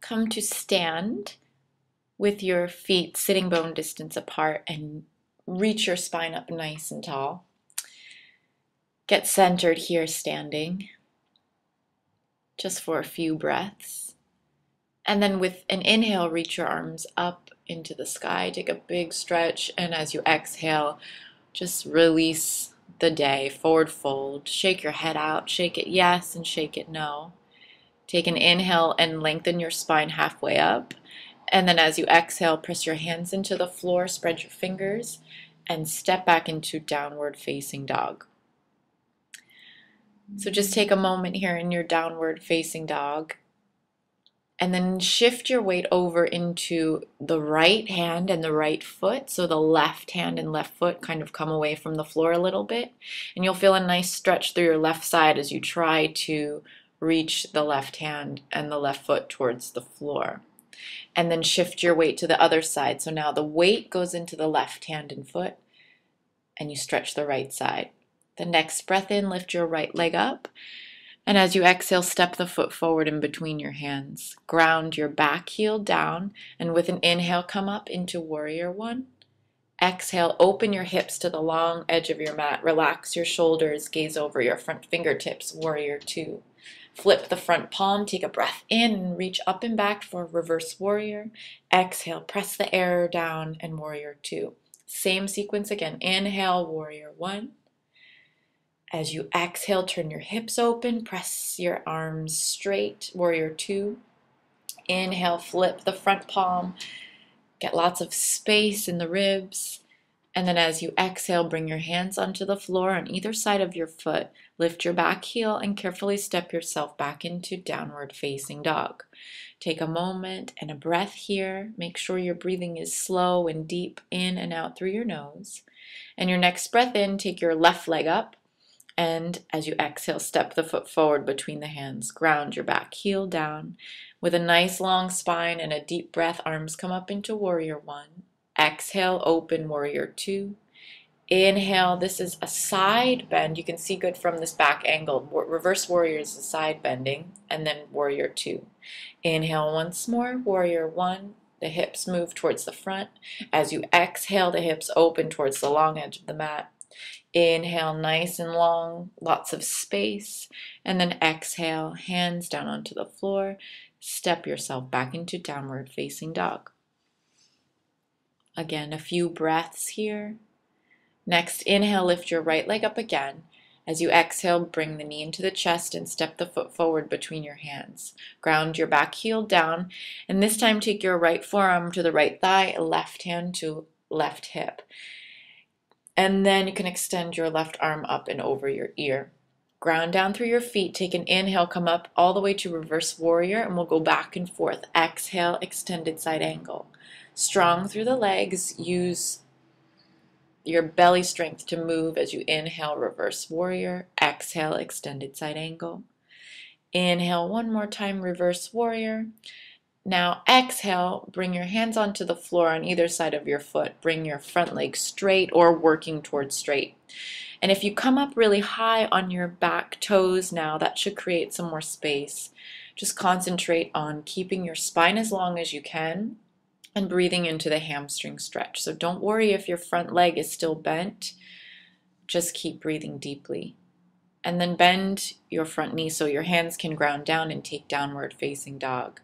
come to stand with your feet sitting bone distance apart and reach your spine up nice and tall. Get centered here standing, just for a few breaths. And then with an inhale, reach your arms up into the sky. Take a big stretch, and as you exhale, just release the day, forward fold. Shake your head out, shake it yes and shake it no. Take an inhale and lengthen your spine halfway up. And then as you exhale, press your hands into the floor, spread your fingers, and step back into downward facing dog. So just take a moment here in your downward facing dog, and then shift your weight over into the right hand and the right foot. So the left hand and left foot kind of come away from the floor a little bit. And you'll feel a nice stretch through your left side as you try to reach the left hand and the left foot towards the floor. And then shift your weight to the other side. So now the weight goes into the left hand and foot, and you stretch the right side. The next breath in, lift your right leg up. And as you exhale, step the foot forward in between your hands. Ground your back heel down, and with an inhale, come up into warrior one. Exhale, open your hips to the long edge of your mat. Relax your shoulders, gaze over your front fingertips, warrior two. Flip the front palm, take a breath in and reach up and back for reverse warrior. Exhale, press the air down and warrior two. Same sequence again. Inhale, warrior one. As you exhale, turn your hips open, press your arms straight, warrior two. Inhale, flip the front palm, get lots of space in the ribs. And then as you exhale, bring your hands onto the floor on either side of your foot. Lift your back heel and carefully step yourself back into downward facing dog. Take a moment and a breath here. Make sure your breathing is slow and deep in and out through your nose. And your next breath in, take your left leg up. And as you exhale, step the foot forward between the hands. Ground your back heel down. With a nice long spine and a deep breath, arms come up into warrior one. Exhale, open warrior two. Inhale, this is a side bend. You can see good from this back angle. Reverse warrior is a side bending, and then warrior two. Inhale once more, warrior one. The hips move towards the front. As you exhale, the hips open towards the long edge of the mat. Inhale, nice and long, lots of space. And then exhale, hands down onto the floor. Step yourself back into downward facing dog. Again, a few breaths here. Next, inhale, lift your right leg up again. As you exhale, bring the knee into the chest and step the foot forward between your hands. Ground your back heel down, and this time take your right forearm to the right thigh, left hand to left hip. And then you can extend your left arm up and over your ear. Ground down through your feet. Take an inhale, come up all the way to reverse warrior, and we'll go back and forth. Exhale, extended side angle. Strong through the legs. Use your belly strength to move as you inhale, reverse warrior. Exhale, extended side angle. Inhale one more time, reverse warrior. Now exhale, bring your hands onto the floor on either side of your foot. Bring your front leg straight or working towards straight. And if you come up really high on your back toes now, that should create some more space. Just concentrate on keeping your spine as long as you can and breathing into the hamstring stretch. So don't worry if your front leg is still bent. Just keep breathing deeply. And then bend your front knee so your hands can ground down and take downward facing dog.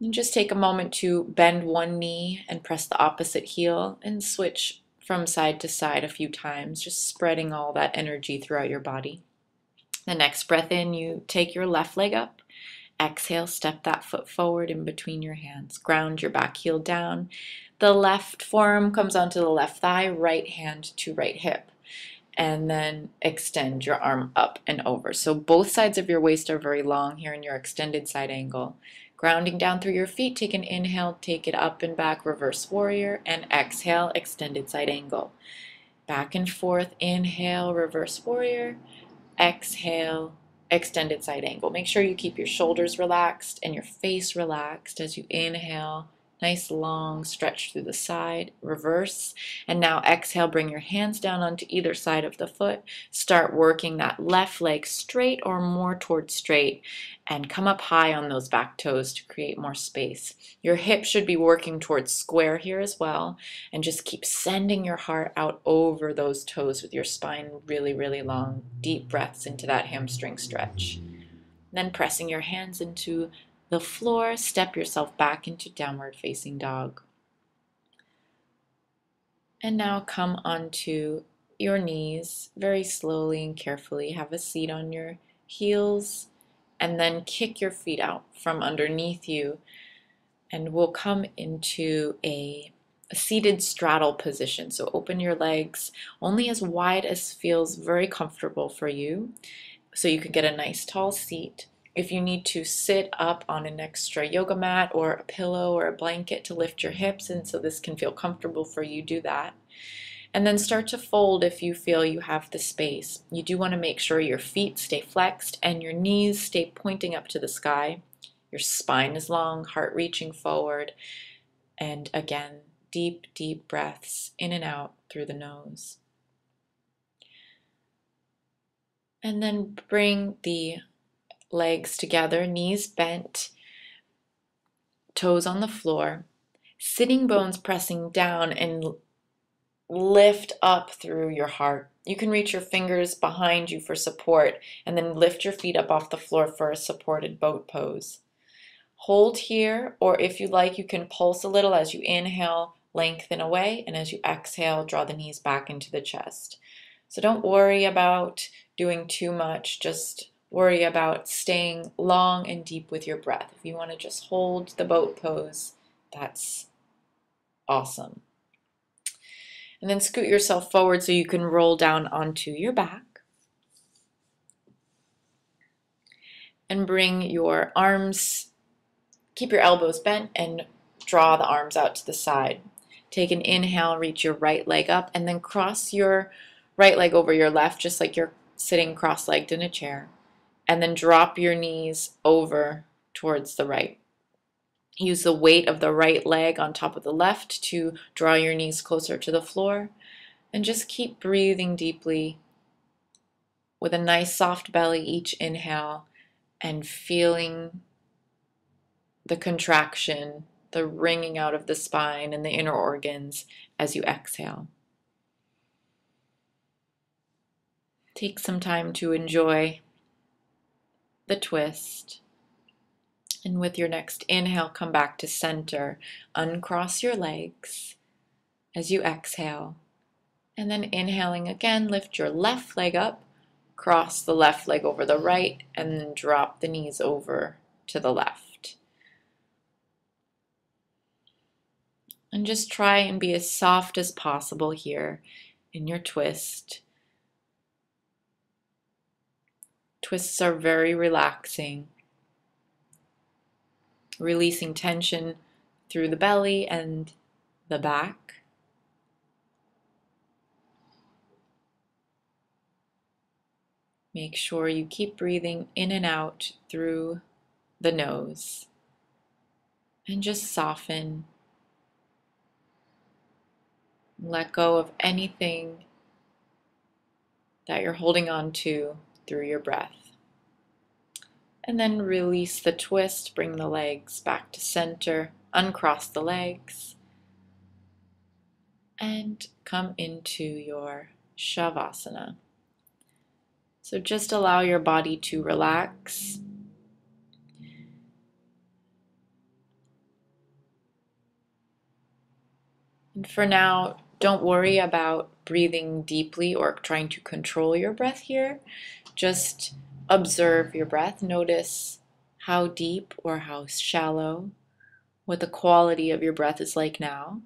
And just take a moment to bend one knee and press the opposite heel and switch from side to side a few times, just spreading all that energy throughout your body. The next breath in, you take your left leg up. Exhale, step that foot forward in between your hands. Ground your back heel down. The left forearm comes onto the left thigh, right hand to right hip. And then extend your arm up and over. So both sides of your waist are very long here in your extended side angle. Grounding down through your feet, take an inhale, take it up and back, reverse warrior, and exhale, extended side angle. Back and forth, inhale, reverse warrior, exhale, extended side angle. Make sure you keep your shoulders relaxed and your face relaxed as you inhale Nice long stretch through the side, reverse. And now exhale, bring your hands down onto either side of the foot. Start working that left leg straight or more towards straight, and come up high on those back toes to create more space. Your hips should be working towards square here as well, and just keep sending your heart out over those toes with your spine really, really long. Deep breaths into that hamstring stretch. Then pressing your hands into the floor, step yourself back into downward facing dog. And now come onto your knees very slowly and carefully. Have a seat on your heels and then kick your feet out from underneath you. And we'll come into a seated straddle position. So open your legs only as wide as feels very comfortable for you, so you can get a nice tall seat. If you need to sit up on an extra yoga mat or a pillow or a blanket to lift your hips, and so this can feel comfortable for you, do that. And then start to fold if you feel you have the space. You do want to make sure your feet stay flexed and your knees stay pointing up to the sky. Your spine is long, heart reaching forward. And again, deep, deep breaths in and out through the nose. And then bring the legs together, knees bent, toes on the floor, sitting bones pressing down, and lift up through your heart. You can reach your fingers behind you for support and then lift your feet up off the floor for a supported boat pose. Hold here, or if you like, you can pulse a little as you inhale, lengthen away, and as you exhale, draw the knees back into the chest. So don't worry about doing too much, just worry about staying long and deep with your breath. If you want to just hold the boat pose, that's awesome. And then scoot yourself forward so you can roll down onto your back. And bring your arms, keep your elbows bent and draw the arms out to the side. Take an inhale, reach your right leg up, and then cross your right leg over your left, just like you're sitting cross-legged in a chair. And then drop your knees over towards the right. Use the weight of the right leg on top of the left to draw your knees closer to the floor. And just keep breathing deeply with a nice soft belly each inhale and feeling the contraction, the wringing out of the spine and the inner organs as you exhale. Take some time to enjoy the twist. And with your next inhale, come back to center. Uncross your legs as you exhale. And then inhaling again, lift your left leg up, cross the left leg over the right, and then drop the knees over to the left. And just try and be as soft as possible here in your twist. Twists are very relaxing, releasing tension through the belly and the back. Make sure you keep breathing in and out through the nose. And just soften. Let go of anything that you're holding on to through your breath. And then release the twist, bring the legs back to center, uncross the legs, and come into your Shavasana. So just allow your body to relax. And for now, don't worry about breathing deeply or trying to control your breath here. Just observe your breath. Notice how deep or how shallow, what the quality of your breath is like now.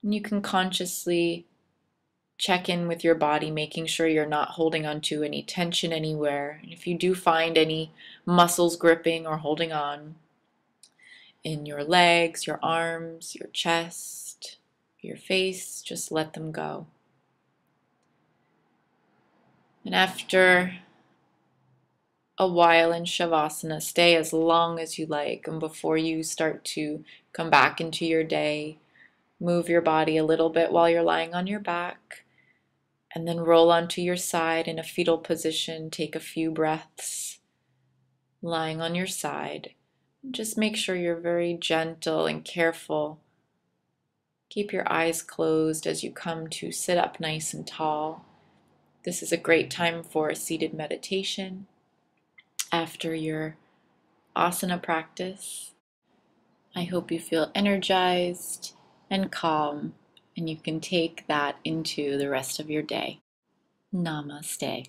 And you can consciously check in with your body, making sure you're not holding on to any tension anywhere. And if you do find any muscles gripping or holding on in your legs, your arms, your chest, your face, just let them go. And after a while in Shavasana. Stay as long as you like. And before you start to come back into your day, move your body a little bit while you're lying on your back. And then roll onto your side in a fetal position. Take a few breaths lying on your side. Just make sure you're very gentle and careful. Keep your eyes closed as you come to sit up nice and tall. This is a great time for a seated meditation after your asana practice. I hope you feel energized and calm, and you can take that into the rest of your day. Namaste.